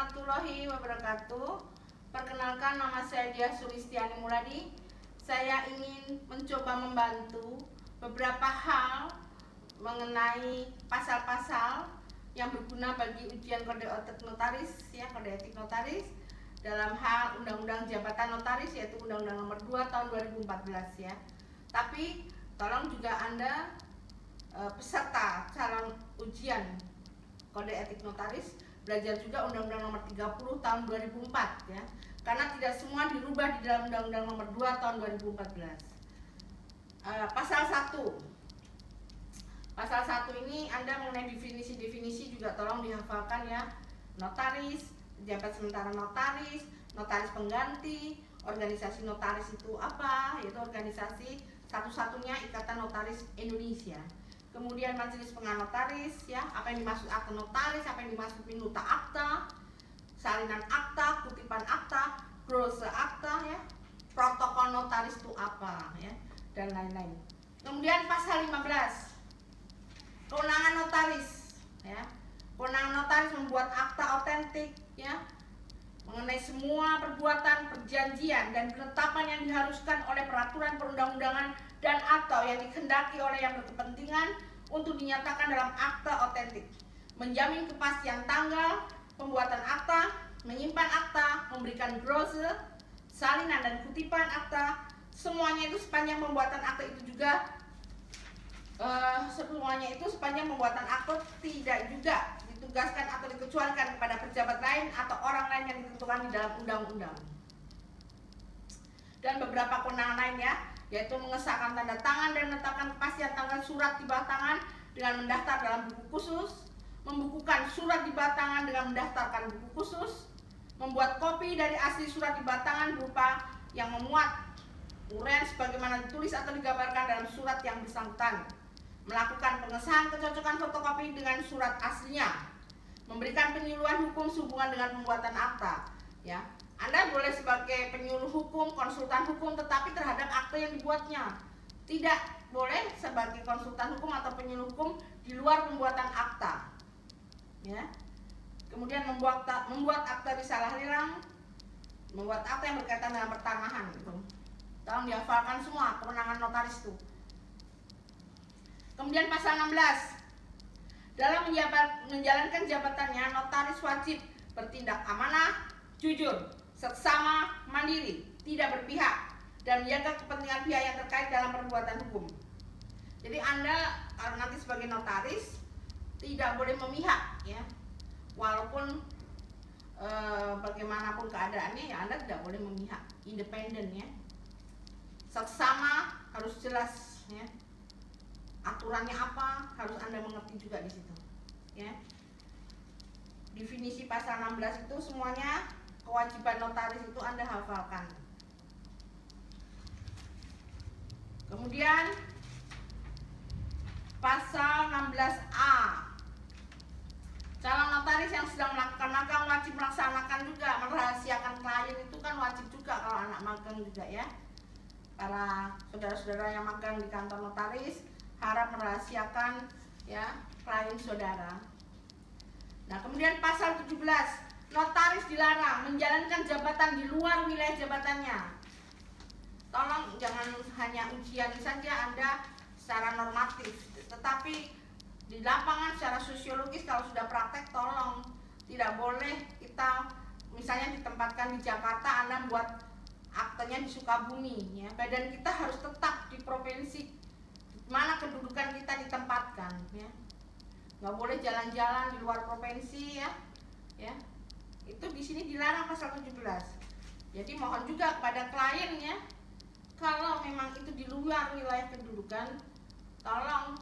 warahmatullahi wabarakatuh. Perkenalkan, nama saya Diah Sulistiani Muladi. Saya ingin mencoba membantu beberapa hal mengenai pasal-pasal yang berguna bagi ujian kode etik notaris, kode etik notaris dalam hal Undang-Undang Jabatan Notaris, yaitu Undang-Undang Nomor 2 Tahun 2014 . Tapi tolong juga Anda peserta calon ujian kode etik notaris belajar juga Undang-Undang Nomor 30 Tahun 2004 . Karena tidak semua dirubah di dalam Undang-Undang Nomor 2 Tahun 2014. Pasal 1 ini Anda mengenai definisi-definisi juga tolong dihafalkan ya. Notaris, pejabat sementara notaris, notaris pengganti, organisasi notaris itu apa? Yaitu organisasi satu-satunya Ikatan Notaris Indonesia. Kemudian majelis pengarah notaris, apa yang dimaksud akta notaris, apa yang dimaksud minuta akta, salinan akta, kutipan akta, glose akta, protokol notaris itu apa, dan lain-lain. Kemudian pasal 15, kewenangan notaris, kewenangan notaris membuat akta otentik, mengenai semua perbuatan, perjanjian, dan penetapan yang diharuskan oleh peraturan perundang-undangan dan atau yang dikehendaki oleh yang berkepentingan untuk dinyatakan dalam akta otentik, menjamin kepastian tanggal pembuatan akta, menyimpan akta, memberikan glose, salinan dan kutipan akta, semuanya itu sepanjang pembuatan akta itu juga sepanjang pembuatan akta tidak juga ditugaskan atau dikecualikan kepada pejabat lain atau orang lain yang ditentukan di dalam undang-undang. Dan beberapa kewenangan lain yaitu mengesahkan tanda tangan dan menetapkan kepastian tanggal surat di bawah tangan dengan mendaftar dalam buku khusus, membukukan surat di bawah tangan dengan mendaftarkan buku khusus, membuat kopi dari asli surat di bawah tangan berupa yang memuat uraian sebagaimana ditulis atau digambarkan dalam surat yang bersangkutan, melakukan pengesahan kecocokan fotokopi dengan surat aslinya, memberikan penyuluhan hukum sehubungan dengan pembuatan akta. Anda boleh sebagai penyuluh hukum, konsultan hukum, tetapi terhadap akta yang dibuatnya. Tidak boleh sebagai konsultan hukum atau penyuluh hukum di luar pembuatan akta. Kemudian membuat akta risalah hilang, membuat akta yang berkaitan dengan pertanahan gitu. Tolong dihafalkan semua kewenangan notaris itu. Kemudian pasal 16. Dalam menjalankan jabatannya, notaris wajib bertindak amanah, jujur, seksama, mandiri, tidak berpihak, dan menjaga kepentingan pihak yang terkait dalam perbuatan hukum. Jadi Anda kalau nanti sebagai notaris tidak boleh memihak, walaupun bagaimanapun keadaannya, Anda tidak boleh memihak, independen, seksama harus jelas, aturannya apa harus Anda mengerti juga di situ, Definisi pasal 16 itu semuanya kewajiban notaris itu Anda hafalkan. Kemudian pasal 16A, calon notaris yang sedang melakukan magang wajib melaksanakan juga merahasiakan klien, itu kan wajib juga kalau anak magang juga Para saudara-saudara yang magang di kantor notaris harap merahasiakan klien saudara. Nah, kemudian pasal 17, notaris dilarang menjalankan jabatan di luar wilayah jabatannya. Tolong jangan hanya ujian saja Anda secara normatif, tetapi di lapangan secara sosiologis kalau sudah praktek, tolong tidak boleh kita misalnya ditempatkan di Jakarta, Anda buat aktenya di Sukabumi, badan kita harus tetap di provinsi mana kedudukan kita ditempatkan, nggak boleh jalan-jalan di luar provinsi, itu di sini dilarang pasal 17. Jadi mohon juga kepada klien, kalau memang itu di luar wilayah kedudukan, tolong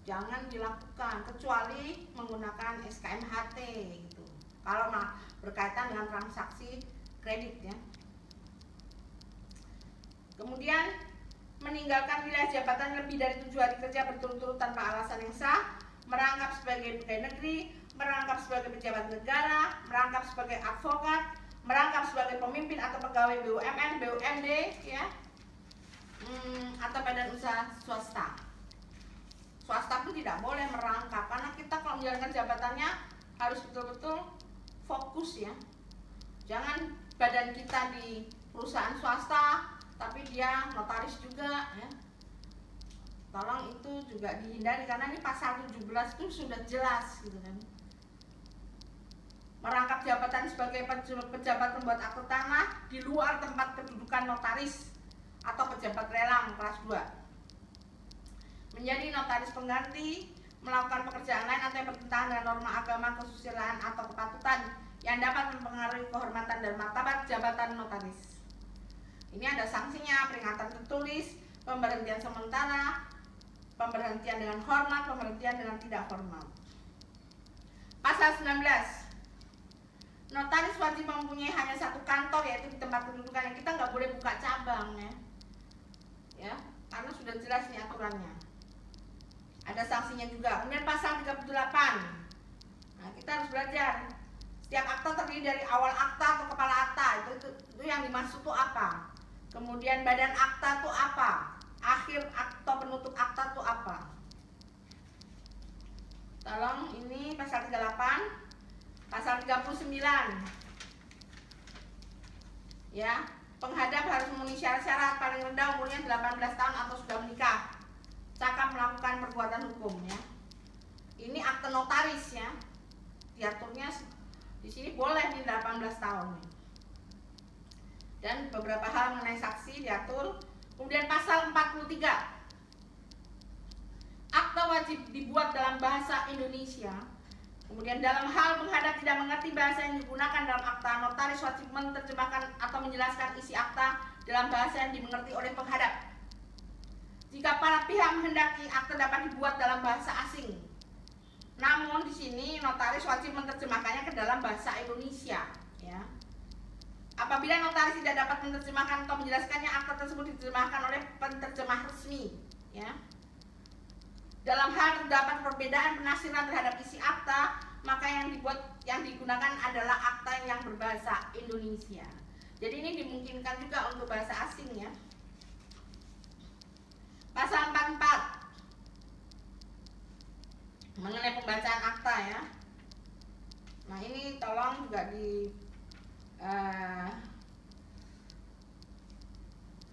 jangan dilakukan kecuali menggunakan SKMHT gitu. Kalau berkaitan dengan transaksi kredit, Kemudian meninggalkan wilayah jabatan lebih dari 7 hari kerja berturut-turut tanpa alasan yang sah, merangkap sebagai pegawai negeri, merangkap sebagai pejabat negara, merangkap sebagai advokat, merangkap sebagai pemimpin atau pegawai BUMN, BUMD, atau badan usaha swasta. Swasta pun tidak boleh merangkap, karena kita kalau menjalankan jabatannya harus betul-betul fokus ya. Jangan badan kita di perusahaan swasta tapi dia notaris juga ya. Tolong itu juga dihindari karena ini pasal 17 itu sudah jelas gitu kan. Merangkap jabatan sebagai pejabat pembuat akte tanah di luar tempat kedudukan notaris atau pejabat lelang kelas 2. Menjadi notaris pengganti, melakukan pekerjaan lain atau yang bertentangan dengan norma agama, kesusilaan atau kepatutan yang dapat mempengaruhi kehormatan dan martabat jabatan notaris. Ini ada sanksinya, peringatan tertulis, pemberhentian sementara, pemberhentian dengan hormat, pemberhentian dengan tidak hormat. Pasal 19. Notaris wajib mempunyai hanya satu kantor, yaitu di tempat kedudukan. Kita nggak boleh buka cabang ya, karena sudah jelas nih aturannya. Ada sanksinya juga. Kemudian pasal 38. Nah, kita harus belajar. Setiap akta terdiri dari awal akta atau kepala akta. Itu yang dimaksud itu apa? Kemudian badan akta itu apa? Akhir akta, penutup akta itu apa? Tolong, ini pasal 38. Pasal 39 ya, penghadap harus memenuhi syarat-syarat, paling rendah umurnya 18 tahun atau sudah menikah, cakap melakukan perbuatan hukum ya. Ini akte notaris ya, diaturnya di sini boleh nih 18 tahun nih. Dan beberapa hal mengenai saksi diatur. Kemudian pasal 43, akte wajib dibuat dalam bahasa Indonesia. Kemudian dalam hal penghadap tidak mengerti bahasa yang digunakan dalam akta, notaris wajib menerjemahkan atau menjelaskan isi akta dalam bahasa yang dimengerti oleh penghadap. Jika para pihak menghendaki, akte dapat dibuat dalam bahasa asing. Namun di sini notaris wajib menerjemahkannya ke dalam bahasa Indonesia ya. Apabila notaris tidak dapat menerjemahkan atau menjelaskannya, akte tersebut diterjemahkan oleh penterjemah resmi ya. Dalam hal terdapat perbedaan penafsiran terhadap isi akta, maka yang digunakan adalah akta yang berbahasa Indonesia. Jadi ini dimungkinkan juga untuk bahasa asing ya. Pasal 44 mengenai pembacaan akta ya. Nah ini tolong juga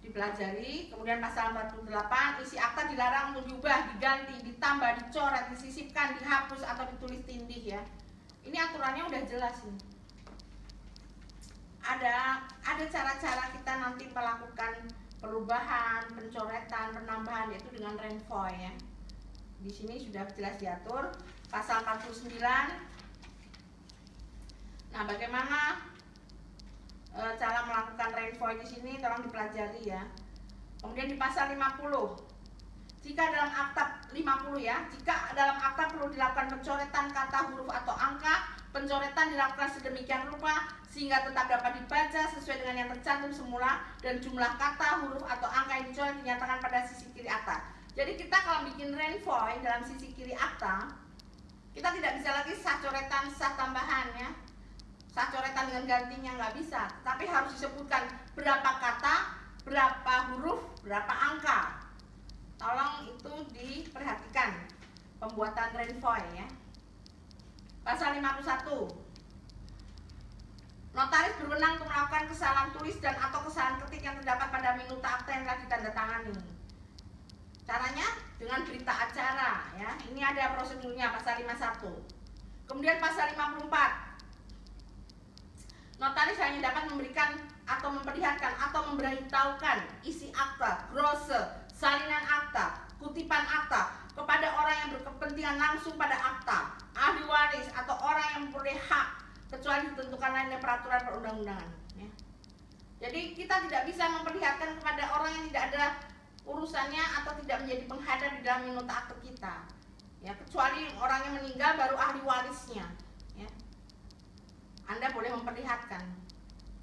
dipelajari. Kemudian pasal 48, isi akta dilarang untuk diubah, diganti, ditambah, dicoret, disisipkan, dihapus atau ditulis tindih ya. Ini aturannya udah jelas nih. Ada cara-cara kita nanti melakukan perubahan, pencoretan, penambahan, yaitu dengan renvoy ya. Di sini sudah jelas diatur pasal 49. Nah, bagaimana cara melakukan renvoy di sini tolong dipelajari ya. Kemudian di pasal 50, jika dalam akta 50 ya, jika dalam akta perlu dilakukan pencoretan kata, huruf atau angka, pencoretan dilakukan sedemikian rupa sehingga tetap dapat dibaca sesuai dengan yang tercantum semula dan jumlah kata, huruf atau angka yang dicoret dinyatakan pada sisi kiri akta. Jadi kita kalau bikin renvoy dalam sisi kiri akta, kita tidak bisa lagi sah coretan, sah tambahan ya. Sah coretan dengan gantinya nggak bisa, tapi harus disebutkan berapa kata, berapa huruf, berapa angka. Tolong itu diperhatikan pembuatan renvoy ya. Pasal 51, notaris berwenang untuk melakukan kesalahan tulis dan atau kesalahan ketik yang terdapat pada minuta akta yang telah ditandatangani. Caranya dengan berita acara ya. Ini ada prosedurnya pasal 51. Kemudian pasal 54, notaris hanya dapat memberikan atau memperlihatkan atau memberitahukan isi akta, glose, salinan akta, kutipan akta kepada orang yang berkepentingan langsung pada akta, ahli waris atau orang yang memperoleh hak kecuali ditentukan lainnya peraturan perundang-undangan ya. Jadi kita tidak bisa memperlihatkan kepada orang yang tidak ada urusannya atau tidak menjadi penghadap di dalam minuta akte kita ya, kecuali orang yang meninggal baru ahli warisnya ya. Anda boleh memperlihatkan.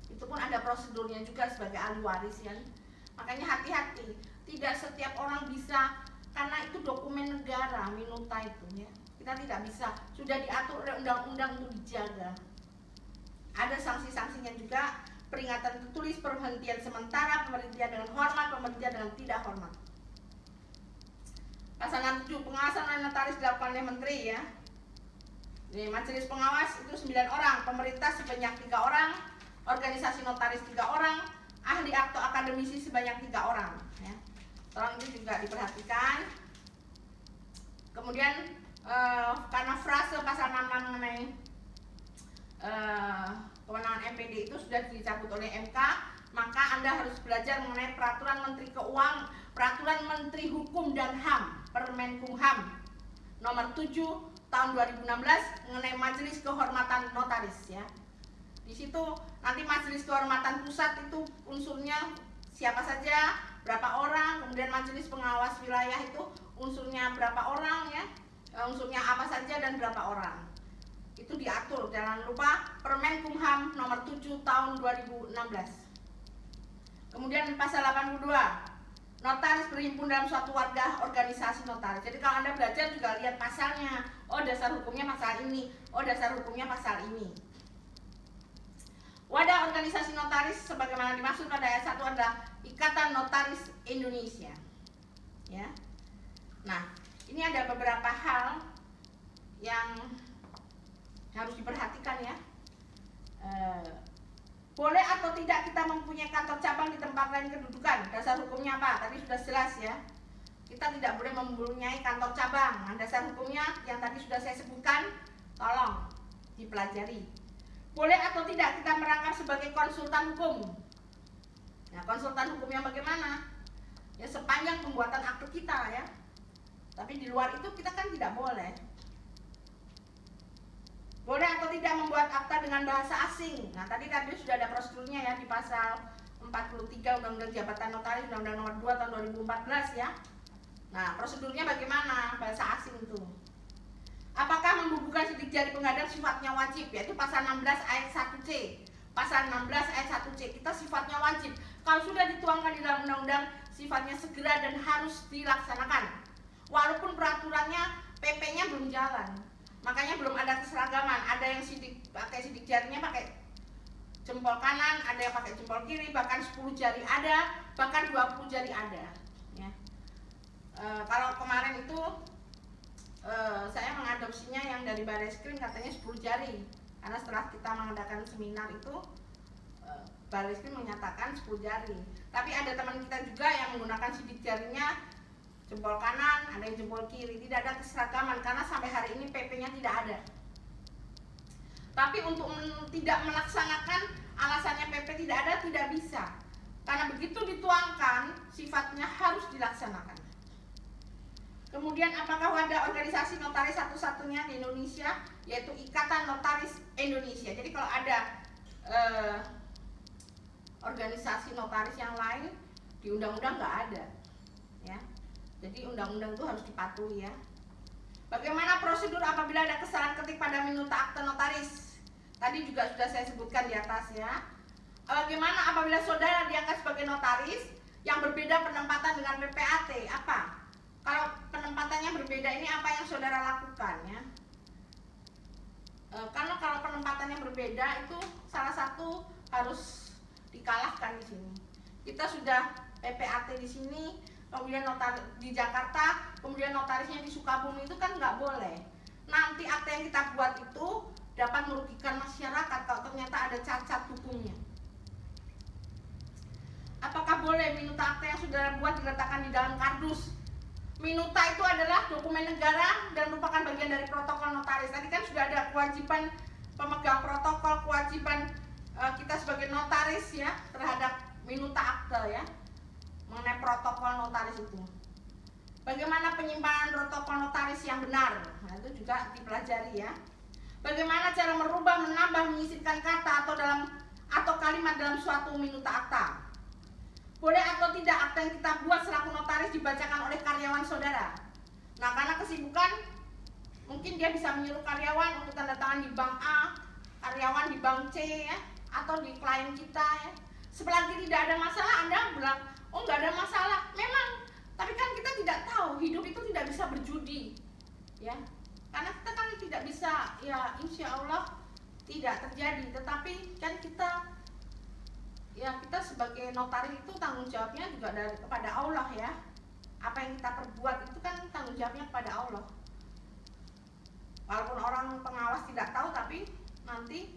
Itu pun ada prosedurnya juga sebagai ahli waris ya. Makanya hati-hati, tidak setiap orang bisa, karena itu dokumen negara, minuta itu ya. Kita tidak bisa, sudah diatur oleh undang-undang untuk dijaga. Ada sanksi-sanksinya juga, peringatan tertulis, perhentian sementara, pemberhentian dengan hormat, pemberhentian dengan tidak hormat. Pasal 67, pengawasan oleh notaris dilakukan oleh menteri ya. Jadi majelis pengawas itu 9 orang, pemerintah sebanyak 3 orang, organisasi notaris 3 orang, ahli akte akademisi sebanyak 3 orang. Ya. Tolong itu juga diperhatikan. Kemudian karena frase pasal 66 mengenai kewenangan MPD itu sudah dicabut oleh MK, maka Anda harus belajar mengenai Peraturan Menteri Keuangan, Peraturan Menteri Hukum dan HAM, Permenkumham nomor 7 tahun 2016 mengenai Majelis Kehormatan Notaris ya. Di situ nanti Majelis Kehormatan Pusat itu unsurnya siapa saja, berapa orang, kemudian Majelis Pengawas Wilayah itu unsurnya berapa orang ya, unsurnya apa saja dan berapa orang. Itu diatur, jangan lupa Permenkumham nomor 7 tahun 2016. Kemudian pasal 82, notaris berhimpun dalam suatu wadah organisasi notaris. Jadi kalau Anda belajar juga lihat pasalnya. Oh, dasar hukumnya pasal ini. Oh, dasar hukumnya pasal ini. Wadah organisasi notaris sebagaimana dimaksud pada ayat 1 adalah Ikatan Notaris Indonesia. Ya. Nah, ini ada beberapa hal yang harus diperhatikan ya. Boleh atau tidak kita mempunyai kantor cabang di tempat lain kedudukan? Dasar hukumnya apa? Tadi sudah jelas ya. Kita tidak boleh mempunyai kantor cabang. Nah, dasar hukumnya yang tadi sudah saya sebutkan, tolong dipelajari. Boleh atau tidak kita merangkap sebagai konsultan hukum? Nah, konsultan hukumnya bagaimana? Ya sepanjang pembuatan akte kita ya. Tapi di luar itu kita kan tidak boleh. Boleh atau tidak membuat akta dengan bahasa asing? Nah, tadi sudah ada prosedurnya ya di pasal 43 Undang-Undang Jabatan Notaris Undang-Undang Nomor 2 tahun 2014 ya. Nah, prosedurnya bagaimana bahasa asing itu? Apakah membubuhkan sidik jari pengadaan sifatnya wajib? Yaitu pasal 16 ayat 1C. Pasal 16 ayat 1C kita sifatnya wajib. Kalau sudah dituangkan di dalam undang-undang sifatnya segera dan harus dilaksanakan. Walaupun peraturannya PP-nya belum jalan. Makanya belum ada keseragaman. Ada yang pakai sidik jarinya pakai jempol kanan, ada yang pakai jempol kiri, bahkan 10 jari ada, bahkan 20 jari ada. Ya. Kalau kemarin itu saya mengadopsinya yang dari Barreskrim katanya 10 jari. Karena setelah kita mengadakan seminar itu Barreskrim menyatakan 10 jari. Tapi ada teman kita juga yang menggunakan sidik jarinya jempol kanan, ada yang jempol kiri. Tidak ada keseragaman karena sampai hari ini PP-nya tidak ada. Tapi untuk tidak melaksanakan alasannya PP tidak ada, tidak bisa. Karena begitu dituangkan sifatnya harus dilaksanakan. Kemudian apakah wadah organisasi notaris satu-satunya di Indonesia? Yaitu Ikatan Notaris Indonesia. Jadi kalau ada organisasi notaris yang lain di undang-undang nggak ada ya. Jadi undang-undang itu harus dipatuhi ya. Bagaimana prosedur apabila ada kesalahan ketik pada minuta akte notaris? Tadi juga sudah saya sebutkan di atas ya. Bagaimana apabila saudara diangkat sebagai notaris yang berbeda penempatan dengan PPAT? Apa? Kalau penempatannya berbeda ini apa yang saudara lakukan ya? Karena kalau penempatannya berbeda itu salah satu harus dikalahkan di sini. Kita sudah PPAT di sini, kemudian di Jakarta, kemudian notarisnya di Sukabumi, itu kan nggak boleh. Nanti akte yang kita buat itu dapat merugikan masyarakat kalau ternyata ada cacat hukumnya. Apakah boleh minuta akte yang saudara buat diletakkan di dalam kardus? Minuta itu adalah dokumen negara dan merupakan bagian dari protokol notaris. Tadi kan sudah ada kewajiban pemegang protokol, kewajiban kita sebagai notaris ya terhadap minuta akte ya, mengenai protokol notaris itu. Bagaimana penyimpanan protokol notaris yang benar? Nah, itu juga dipelajari ya. Bagaimana cara merubah, menambah, menyisipkan kata atau kalimat dalam suatu minuta akta? Boleh atau tidak akta yang kita buat selaku notaris dibacakan oleh karyawan saudara? Nah, karena kesibukan, mungkin dia bisa menyuruh karyawan untuk tanda tangan di bank A, karyawan di bank C ya, atau di klien kita ya. Selagi tidak ada masalah, Anda bilang, oh nggak ada masalah. Memang, tapi kan kita tidak tahu, hidup itu tidak bisa berjudi ya. Karena kita kan tidak bisa, ya insya Allah tidak terjadi. Tetapi kan kita sebagai notaris itu tanggung jawabnya juga kepada Allah ya. Apa yang kita perbuat itu kan tanggung jawabnya kepada Allah. walaupun orang pengawas tidak tahu, tapi nanti